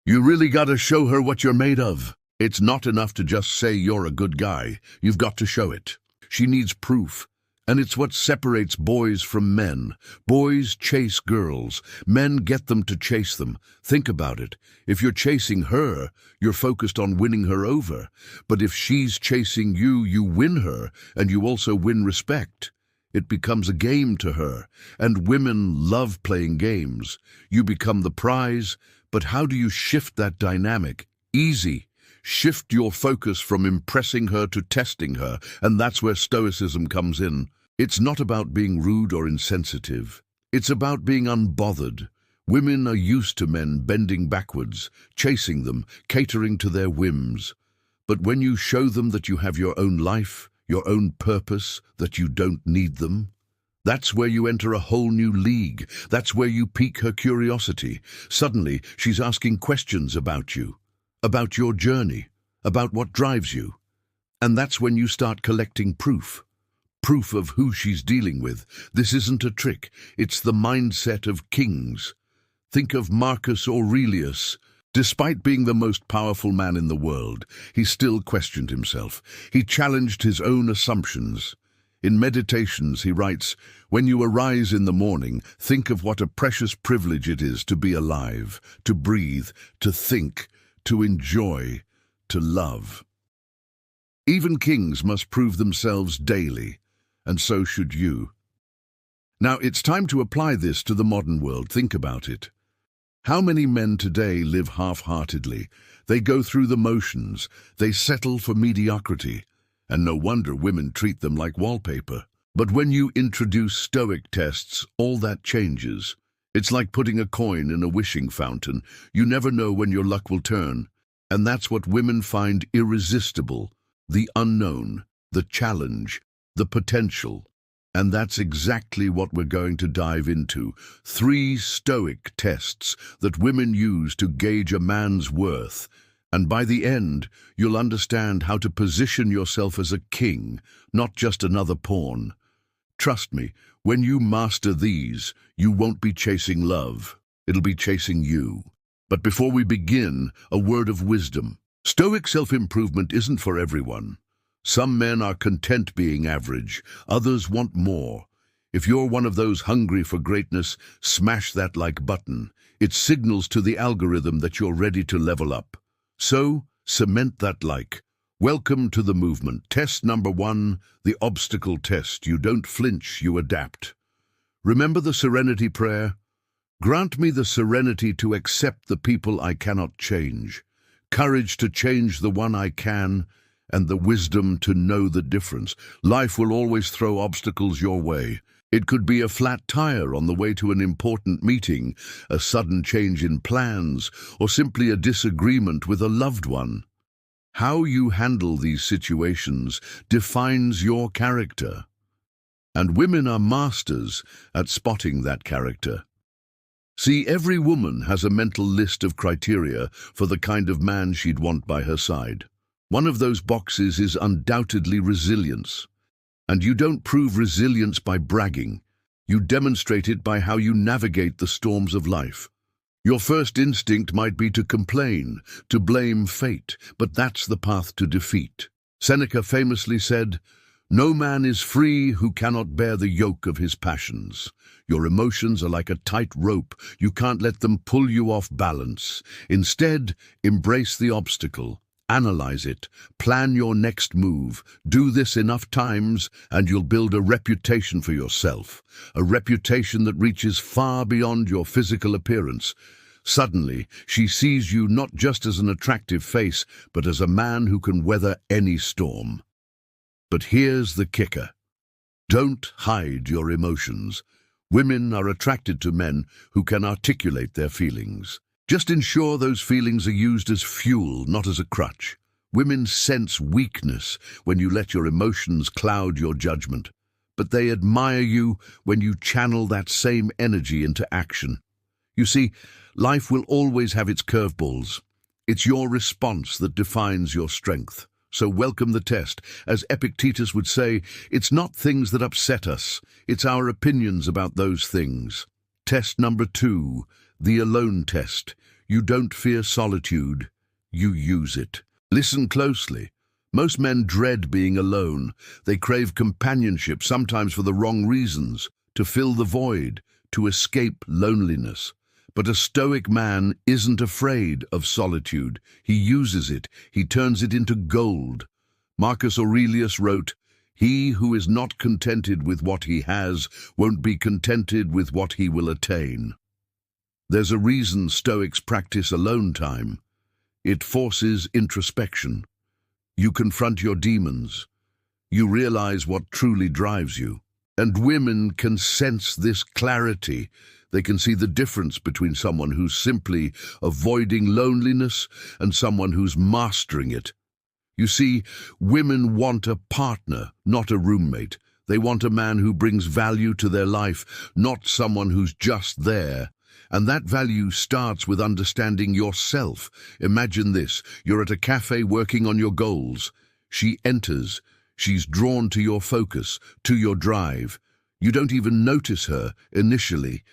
You really gotta show her what you're made of. It's not enough to just say you're a good guy. You've got to show it. She needs proof. And it's what separates boys from men. Boys chase girls. Men get them to chase them. Think about it. If you're chasing her, you're focused on winning her over. But if she's chasing you, you win her, and you also win respect. It becomes a game to her, and women love playing games. You become the prize, but how do you shift that dynamic? Easy. Shift your focus from impressing her to testing her, and that's where stoicism comes in. It's not about being rude or insensitive. It's about being unbothered. Women are used to men bending backwards, chasing them, catering to their whims. But when you show them that you have your own life, your own purpose, that you don't need them, that's where you enter a whole new league. That's where you pique her curiosity. Suddenly, she's asking questions about you, about your journey, about what drives you. And that's when you start collecting proof. Proof of who she's dealing with. This isn't a trick. It's the mindset of kings. Think of Marcus Aurelius. Despite being the most powerful man in the world, he still questioned himself. He challenged his own assumptions. In Meditations, he writes, "When you arise in the morning, think of what a precious privilege it is to be alive, to breathe, to think, to enjoy, to love." Even kings must prove themselves daily, and so should you. Now, it's time to apply this to the modern world. Think about it. How many men today live half-heartedly? They go through the motions, they settle for mediocrity, and no wonder women treat them like wallpaper. But when you introduce Stoic tests, all that changes. It's like putting a coin in a wishing fountain. You never know when your luck will turn. And that's what women find irresistible: the unknown, the challenge, the potential. And that's exactly what we're going to dive into. 3 Stoic tests that women use to gauge a man's worth. And by the end, you'll understand how to position yourself as a king, not just another pawn. Trust me, when you master these, you won't be chasing love. It'll be chasing you. But before we begin, a word of wisdom. Stoic self-improvement isn't for everyone. Some men are content being average, others want more. If you're one of those hungry for greatness, smash that like button. It signals to the algorithm that you're ready to level up. So, cement that like. Welcome to the movement. Test number 1, the obstacle test. You don't flinch, you adapt. Remember the serenity prayer? Grant me the serenity to accept the people I cannot change, courage to change the one I can, and the wisdom to know the difference. Life will always throw obstacles your way. It could be a flat tire on the way to an important meeting, a sudden change in plans, or simply a disagreement with a loved one. How you handle these situations defines your character. And women are masters at spotting that character. See, every woman has a mental list of criteria for the kind of man she'd want by her side. One of those boxes is undoubtedly resilience. And you don't prove resilience by bragging. You demonstrate it by how you navigate the storms of life. Your first instinct might be to complain, to blame fate, but that's the path to defeat. Seneca famously said, "No man is free who cannot bear the yoke of his passions." Your emotions are like a tight rope. You can't let them pull you off balance. Instead, embrace the obstacle. Analyze it. Plan your next move. Do this enough times, and you'll build a reputation for yourself. A reputation that reaches far beyond your physical appearance. Suddenly, she sees you not just as an attractive face, but as a man who can weather any storm. But here's the kicker. Don't hide your emotions. Women are attracted to men who can articulate their feelings. Just ensure those feelings are used as fuel, not as a crutch. Women sense weakness when you let your emotions cloud your judgment, but they admire you when you channel that same energy into action. You see, life will always have its curveballs. It's your response that defines your strength. So welcome the test. As Epictetus would say, it's not things that upset us, it's our opinions about those things. Test number 2, the alone test. You don't fear solitude, you use it. Listen closely. Most men dread being alone. They crave companionship, sometimes for the wrong reasons, to fill the void, to escape loneliness. But a stoic man isn't afraid of solitude. He uses it. He turns it into gold. Marcus Aurelius wrote, "He who is not contented with what he has won't be contented with what he will attain." There's a reason Stoics practice alone time. It forces introspection. You confront your demons. You realize what truly drives you. And women can sense this clarity. They can see the difference between someone who's simply avoiding loneliness and someone who's mastering it. You see, women want a partner, not a roommate. They want a man who brings value to their life, not someone who's just there. And that value starts with understanding yourself. Imagine this. You're at a cafe working on your goals. She enters. She's drawn to your focus, to your drive. You don't even notice her initially.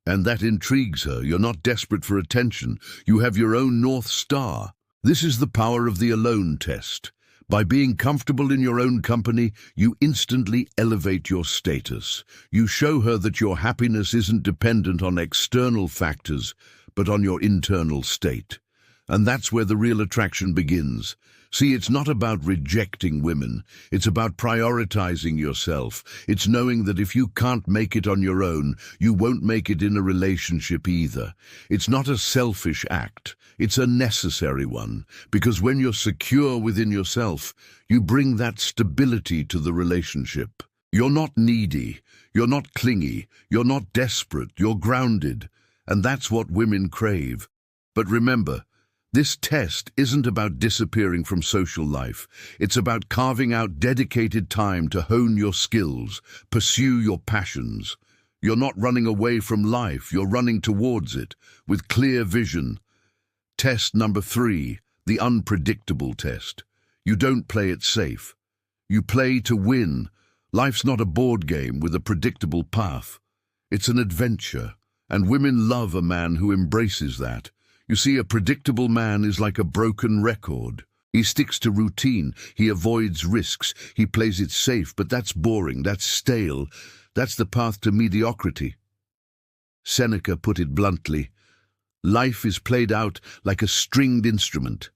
And that intrigues her. You're not desperate for attention. You have your own North Star. This is the power of the alone test. By being comfortable in your own company, you instantly elevate your status. You show her that your happiness isn't dependent on external factors, but on your internal state. And that's where the real attraction begins. See, it's not about rejecting women. It's about prioritizing yourself. It's knowing that if you can't make it on your own, you won't make it in a relationship either. It's not a selfish act. It's a necessary one. Because when you're secure within yourself, you bring that stability to the relationship. You're not needy. You're not clingy. You're not desperate. You're grounded. And that's what women crave. But remember, this test isn't about disappearing from social life. It's about carving out dedicated time to hone your skills, pursue your passions. You're not running away from life, you're running towards it, with clear vision. Test number 3, the unpredictable test. You don't play it safe. You play to win. Life's not a board game with a predictable path. It's an adventure, and women love a man who embraces that. You see, a predictable man is like a broken record. He sticks to routine, he avoids risks, he plays it safe, but that's boring, that's stale, that's the path to mediocrity. Seneca put it bluntly, life is played out like a stringed instrument.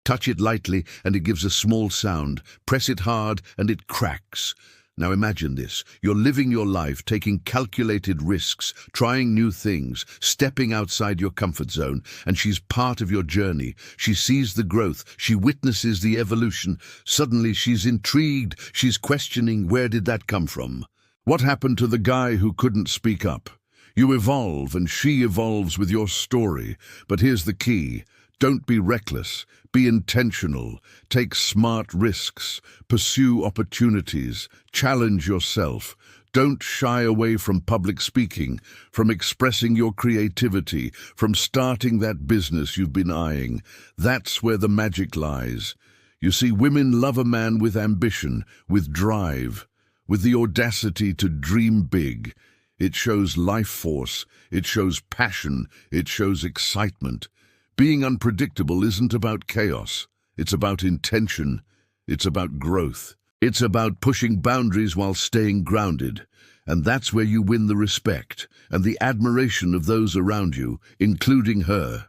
Touch it lightly and it gives a small sound, press it hard and it cracks. Now imagine this, you're living your life, taking calculated risks, trying new things, stepping outside your comfort zone, and she's part of your journey. She sees the growth, she witnesses the evolution. Suddenly she's intrigued, she's questioning, where did that come from? What happened to the guy who couldn't speak up? You evolve and she evolves with your story, but here's the key. Don't be reckless, be intentional, take smart risks, pursue opportunities, challenge yourself. Don't shy away from public speaking, from expressing your creativity, from starting that business you've been eyeing. That's where the magic lies. You see, women love a man with ambition, with drive, with the audacity to dream big. It shows life force, it shows passion, it shows excitement. Being unpredictable isn't about chaos. It's about intention. It's about growth. It's about pushing boundaries while staying grounded. And that's where you win the respect and the admiration of those around you, including her.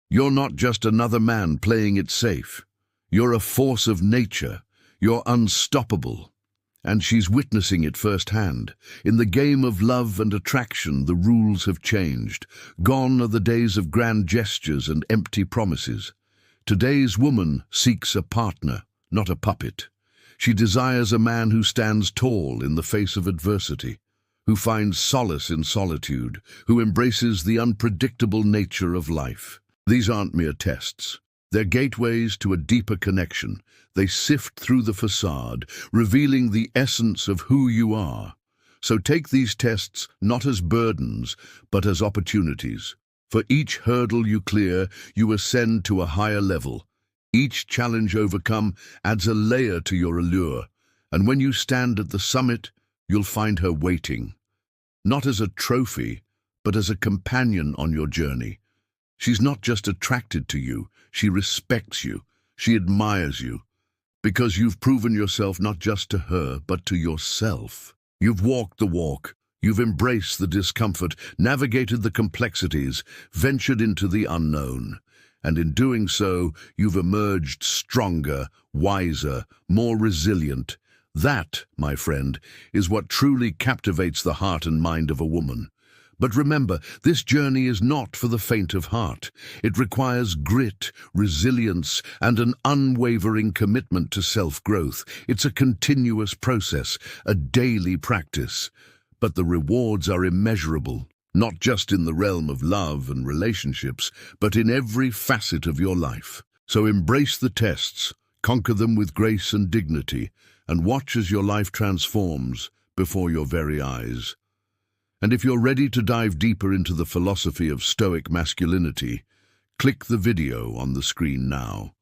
You're not just another man playing it safe. You're a force of nature. You're unstoppable. And she's witnessing it firsthand. In the game of love and attraction, the rules have changed. Gone are the days of grand gestures and empty promises. Today's woman seeks a partner, not a puppet. She desires a man who stands tall in the face of adversity, who finds solace in solitude, who embraces the unpredictable nature of life. These aren't mere tests. They're gateways to a deeper connection. They sift through the facade, revealing the essence of who you are. So take these tests not as burdens, but as opportunities. For each hurdle you clear, you ascend to a higher level. Each challenge overcome adds a layer to your allure. And when you stand at the summit, you'll find her waiting. Not as a trophy, but as a companion on your journey. She's not just attracted to you, she respects you, she admires you, because you've proven yourself not just to her, but to yourself. You've walked the walk, you've embraced the discomfort, navigated the complexities, ventured into the unknown. And in doing so, you've emerged stronger, wiser, more resilient. That, my friend, is what truly captivates the heart and mind of a woman. But remember, this journey is not for the faint of heart. It requires grit, resilience, and an unwavering commitment to self-growth. It's a continuous process, a daily practice. But the rewards are immeasurable, not just in the realm of love and relationships, but in every facet of your life. So embrace the tests, conquer them with grace and dignity, and watch as your life transforms before your very eyes. And if you're ready to dive deeper into the philosophy of Stoic masculinity, click the video on the screen now.